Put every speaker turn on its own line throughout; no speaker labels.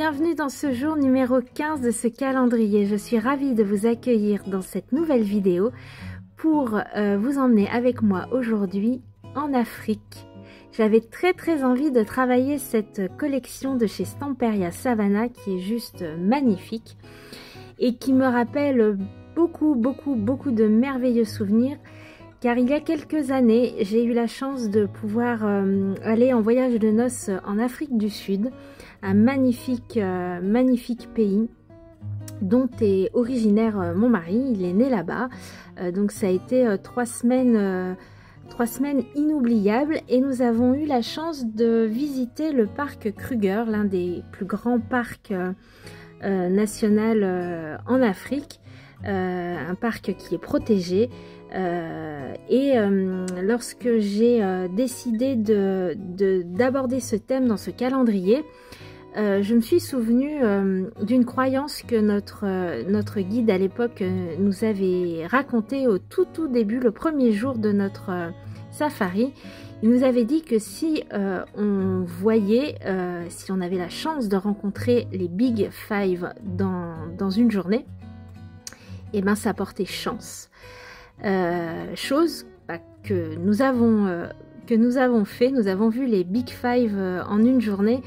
bienvenue dans ce jour numéro 15 de ce calendrier. Je suis ravie de vous accueillir dans cette nouvelle vidéo pour vous emmener avec moi aujourd'hui en Afrique. J'avais très envie de travailler cette collection de chez Stamperia Savannah qui est juste magnifique et qui me rappelle beaucoup de merveilleux souvenirs. Car il y a quelques années, j'ai eu la chance de pouvoir aller en voyage de noces en Afrique du Sud, un magnifique pays dont est originaire mon mari. Il est né là-bas, donc ça a été 3 semaines inoubliables et nous avons eu la chance de visiter le parc Kruger, l'un des plus grands parcs nationaux en Afrique, un parc qui est protégé. Lorsque j'ai décidé d'aborder ce thème dans ce calendrier, je me suis souvenue d'une croyance que notre guide à l'époque nous avait racontée au tout début, le premier jour de notre safari. Il nous avait dit que si on voyait, si on avait la chance de rencontrer les Big Five dans une journée, et ben ça portait chance. Chose que nous avons fait. Nous avons vu les Big Five en une journée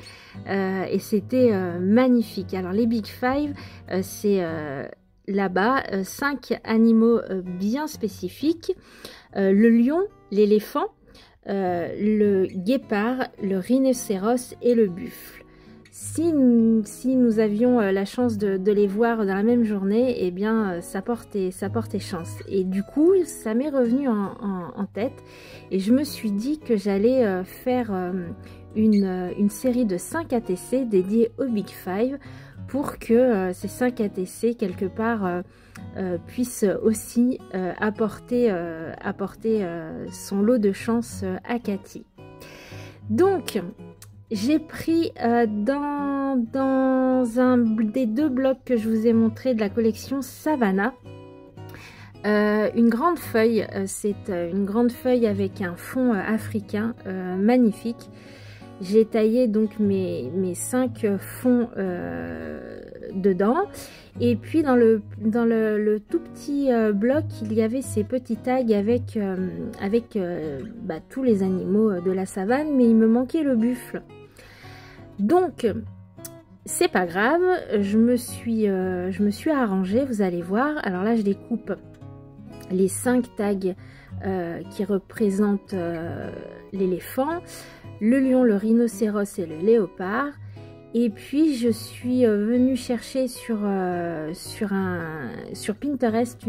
et c'était magnifique. Alors les Big Five, c'est là-bas 5 animaux bien spécifiques: le lion, l'éléphant, le guépard, le rhinocéros et le buffle. Si nous avions la chance de les voir dans la même journée, eh bien ça portait chance. Et du coup, ça m'est revenu en tête et je me suis dit que j'allais faire une série de 5 ATC dédiés aux Big Five pour que ces 5 ATC, quelque part, puissent aussi apporter son lot de chance à Cathy. Donc, j'ai pris dans un des 2 blocs que je vous ai montré de la collection Savannah, une grande feuille. C'est une grande feuille avec un fond africain magnifique. J'ai taillé donc mes 5 fonds dedans. Et puis dans le tout petit bloc, il y avait ces petits tags avec tous les animaux de la savane, mais il me manquait le buffle. Donc c'est pas grave, je me suis arrangée, vous allez voir. Alors là je découpe les 5 tags qui représentent l'éléphant, le lion, le rhinocéros et le léopard. Et puis je suis venue chercher sur Pinterest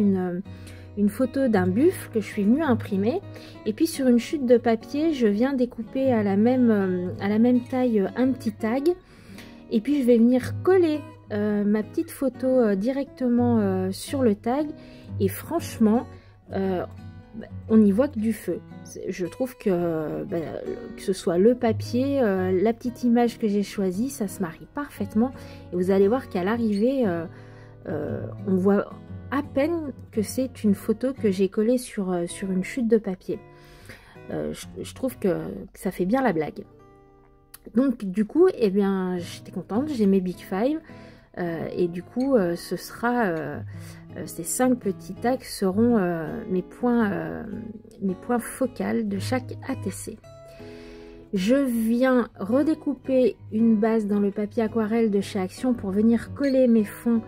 une photo d'un buffle que je suis venue imprimer. Et puis sur une chute de papier, je viens découper à la même taille un petit tag. Et puis je vais venir coller ma petite photo directement sur le tag. Et franchement, on n'y voit que du feu. Je trouve que ce soit le papier, la petite image que j'ai choisie, ça se marie parfaitement. Et vous allez voir qu'à l'arrivée, on voit à peine que c'est une photo que j'ai collée sur une chute de papier. Je trouve que ça fait bien la blague. Donc du coup, eh bien, j'étais contente, j'ai mes Big Five. Et du coup, ce sera ces 5 petits tags seront mes points focaux de chaque ATC. Je viens redécouper une base dans le papier aquarelle de chez Action pour venir coller mes fonds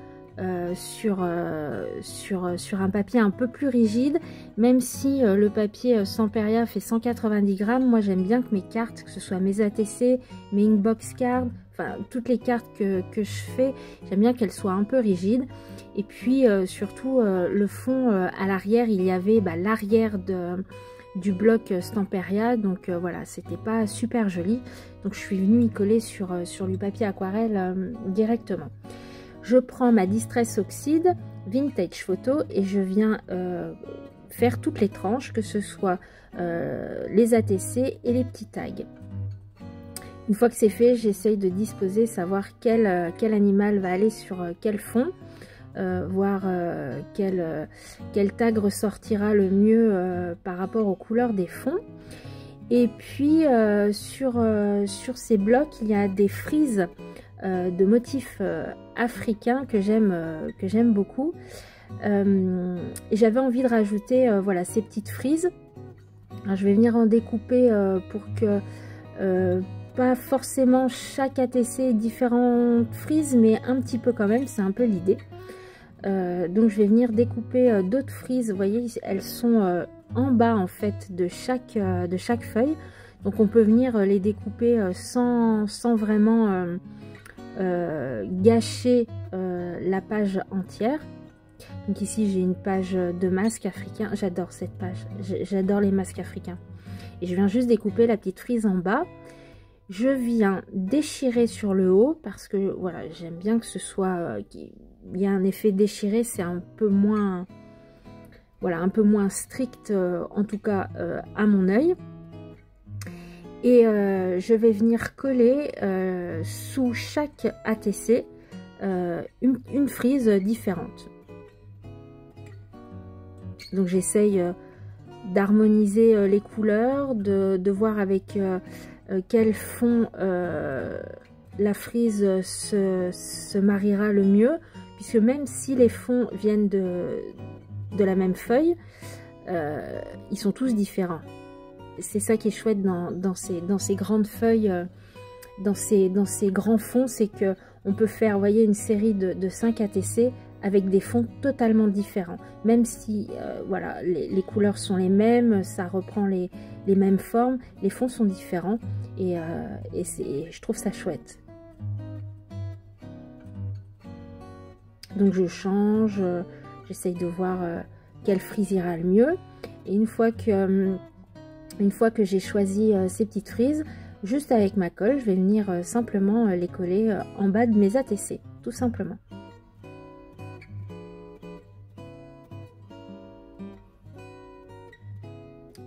sur un papier un peu plus rigide. Même si le papier Stamperia fait 190 grammes, moi j'aime bien que mes cartes, que ce soit mes ATC, mes inbox cards, enfin toutes les cartes que je fais, j'aime bien qu'elles soient un peu rigides. Et puis surtout le fond à l'arrière, il y avait l'arrière du bloc Stamperia, donc voilà, c'était pas super joli, donc je suis venue y coller sur du papier aquarelle directement. Je prends ma Distress Oxide Vintage Photo et je viens faire toutes les tranches, que ce soit les ATC et les petits tags. Une fois que c'est fait, j'essaye de disposer, savoir quel animal va aller sur quel fond, voir quel tag ressortira le mieux par rapport aux couleurs des fonds. Et puis sur ces blocs, il y a des frises de motifs africains que j'aime beaucoup. Et j'avais envie de rajouter voilà, ces petites frises. Alors, je vais venir en découper pour que pas forcément chaque ATC ait différentes frises, mais un petit peu quand même, c'est un peu l'idée. Donc je vais venir découper d'autres frises. Vous voyez, elles sont en bas en fait de chaque feuille. Donc on peut venir les découper sans vraiment gâcher la page entière. Donc ici j'ai une page de masque africain. J'adore cette page, j'adore les masques africains. Et je viens juste découper la petite frise en bas. Je viens déchirer sur le haut parce que voilà, j'aime bien que ce soit il y a un effet déchiré, c'est un peu moins voilà, un peu moins strict en tout cas à mon œil. Et je vais venir coller sous chaque ATC une frise différente. Donc j'essaye d'harmoniser les couleurs, de voir avec quel fond la frise se mariera le mieux, puisque même si les fonds viennent de la même feuille, ils sont tous différents. C'est ça qui est chouette dans ces grandes feuilles, dans ces grands fonds, c'est que on peut faire, vous voyez, une série de 5 ATC avec des fonds totalement différents. Même si voilà, les couleurs sont les mêmes, ça reprend les mêmes formes, les fonds sont différents et je trouve ça chouette. Donc je change, j'essaye de voir quelle frise ira le mieux. Et une fois que j'ai choisi ces petites frises, juste avec ma colle, je vais venir simplement les coller en bas de mes ATC, tout simplement.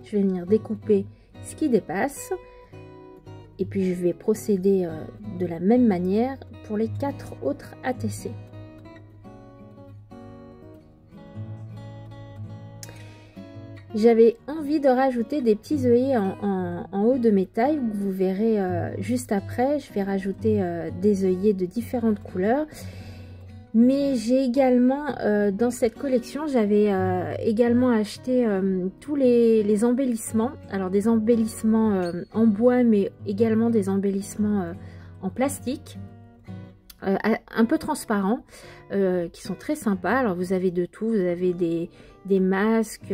Je vais venir découper ce qui dépasse et puis je vais procéder de la même manière pour les 4 autres ATC. J'avais envie de rajouter des petits œillets en haut de mes tailles. Vous verrez juste après, je vais rajouter des œillets de différentes couleurs. Mais j'ai également, dans cette collection, j'avais également acheté tous les embellissements. Alors des embellissements en bois, mais également des embellissements en plastique. Un peu transparents, qui sont très sympas. Alors vous avez de tout, vous avez des masques,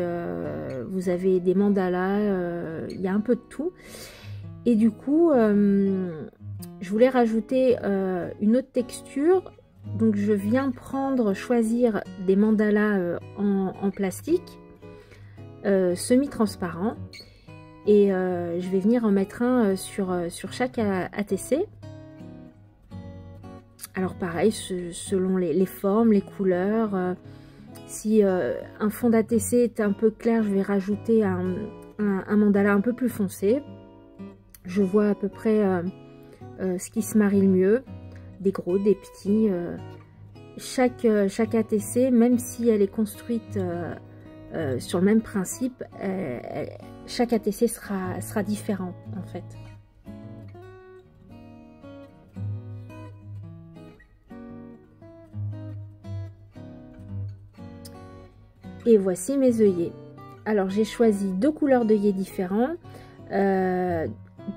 vous avez des mandalas, il y a un peu de tout. Et du coup, je voulais rajouter une autre texture. Donc je viens choisir des mandalas en plastique, semi-transparent. Et je vais venir en mettre un sur chaque ATC. Alors pareil, selon les formes, les couleurs, si un fond d'ATC est un peu clair, je vais rajouter un mandala un peu plus foncé. Je vois à peu près ce qui se marie le mieux, des gros, des petits. Chaque ATC, même si elle est construite sur le même principe, chaque ATC sera différent en fait. Et voici mes œillets. Alors j'ai choisi 2 couleurs d'œillets différents,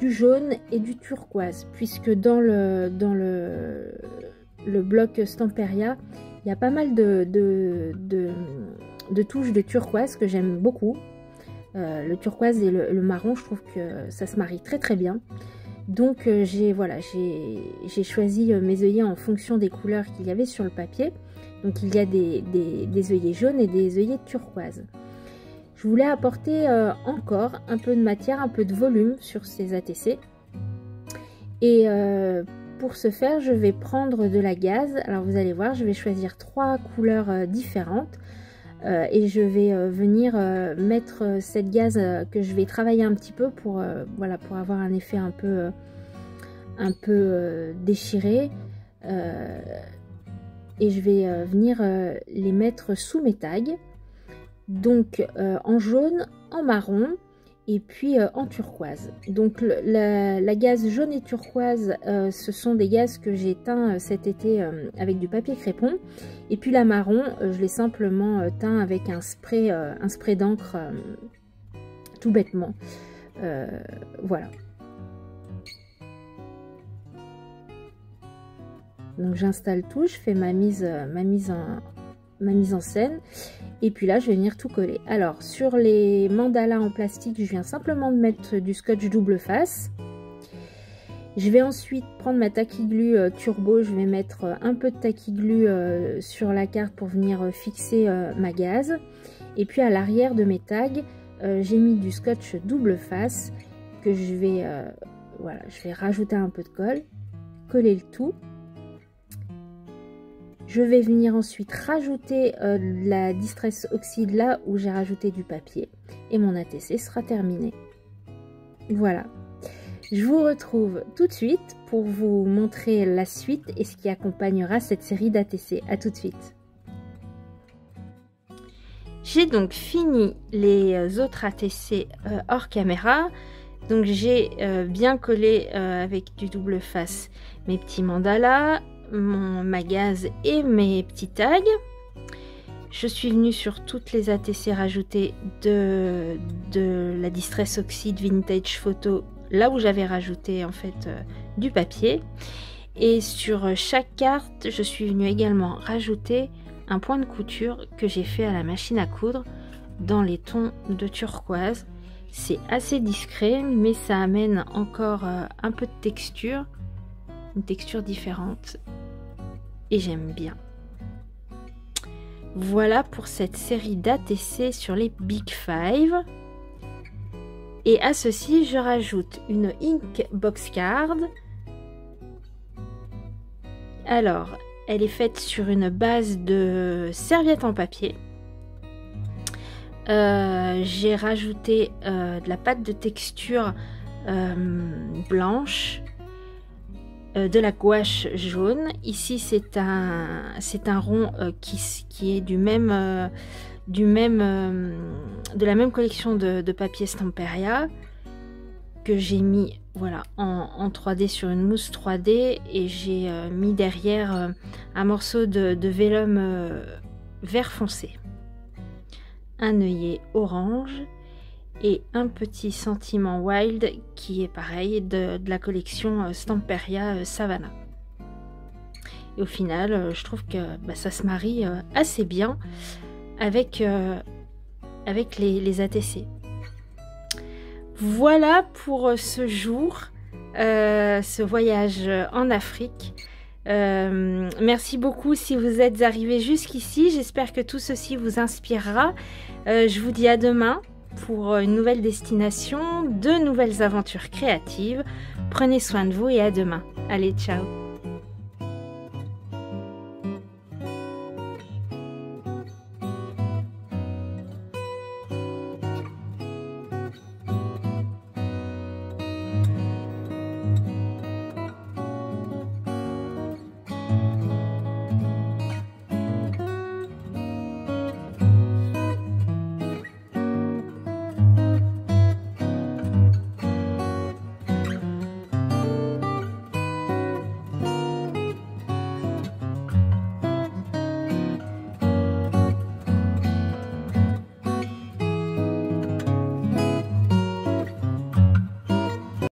du jaune et du turquoise, puisque dans le bloc Stamperia, il y a pas mal de touches de turquoise que j'aime beaucoup. Le turquoise et le marron, je trouve que ça se marie très très bien. Donc j'ai choisi mes œillets en fonction des couleurs qu'il y avait sur le papier. Donc il y a des œillets jaunes et des œillets turquoise. Je voulais apporter encore un peu de matière, un peu de volume sur ces ATC. Et pour ce faire, je vais prendre de la gaze. Alors vous allez voir, je vais choisir 3 couleurs différentes. Et je vais venir mettre cette gaze que je vais travailler un petit peu pour, voilà, pour avoir un effet un peu déchiré. Et je vais venir les mettre sous mes tags. Donc en jaune, en marron et puis en turquoise. Donc la gaze jaune et turquoise, ce sont des gazes que j'ai teints cet été avec du papier crépon. Et puis la marron, je l'ai simplement teint avec un spray d'encre, tout bêtement. Voilà. Donc j'installe tout, je fais ma mise en scène. Et puis là, je vais venir tout coller. Alors, sur les mandalas en plastique, je viens simplement de mettre du scotch double face. Je vais ensuite prendre ma tacky-glue turbo. Je vais mettre un peu de tacky-glue sur la carte pour venir fixer ma gaze. Et puis à l'arrière de mes tags, j'ai mis du scotch double face que je vais, voilà, je vais rajouter un peu de colle, coller le tout. Je vais venir ensuite rajouter la Distress Oxide là où j'ai rajouté du papier. Et mon ATC sera terminé. Voilà. Je vous retrouve tout de suite pour vous montrer la suite et ce qui accompagnera cette série d'ATC. A tout de suite. J'ai donc fini les autres ATC hors caméra. Donc j'ai bien collé avec du double face mes petits mandalas, ma gaze et mes petits tags. Je suis venue sur toutes les ATC rajoutées de la Distress Oxide Vintage Photo, là où j'avais rajouté en fait du papier. Et sur chaque carte, je suis venue également rajouter un point de couture que j'ai fait à la machine à coudre dans les tons de turquoise. C'est assez discret, mais ça amène encore un peu de texture, une texture différente. Et j'aime bien. Voilà pour cette série d'ATC sur les Big Five. Et à ceci, je rajoute une Ink Box Card. Alors, elle est faite sur une base de serviette en papier. J'ai rajouté de la pâte de texture blanche, de la gouache jaune. Ici c'est un rond qui est de la même collection de papier Stamperia que j'ai mis voilà en 3D sur une mousse 3D, et j'ai mis derrière un morceau de vélum vert foncé, un œillet orange et un petit sentiment wild qui est pareil de la collection Stamperia Savannah. Et au final, je trouve que ça se marie assez bien avec les ATC. Voilà pour ce jour, ce voyage en Afrique. Merci beaucoup si vous êtes arrivés jusqu'ici. J'espère que tout ceci vous inspirera. Je vous dis à demain pour une nouvelle destination, de nouvelles aventures créatives. Prenez soin de vous et à demain. Allez, ciao!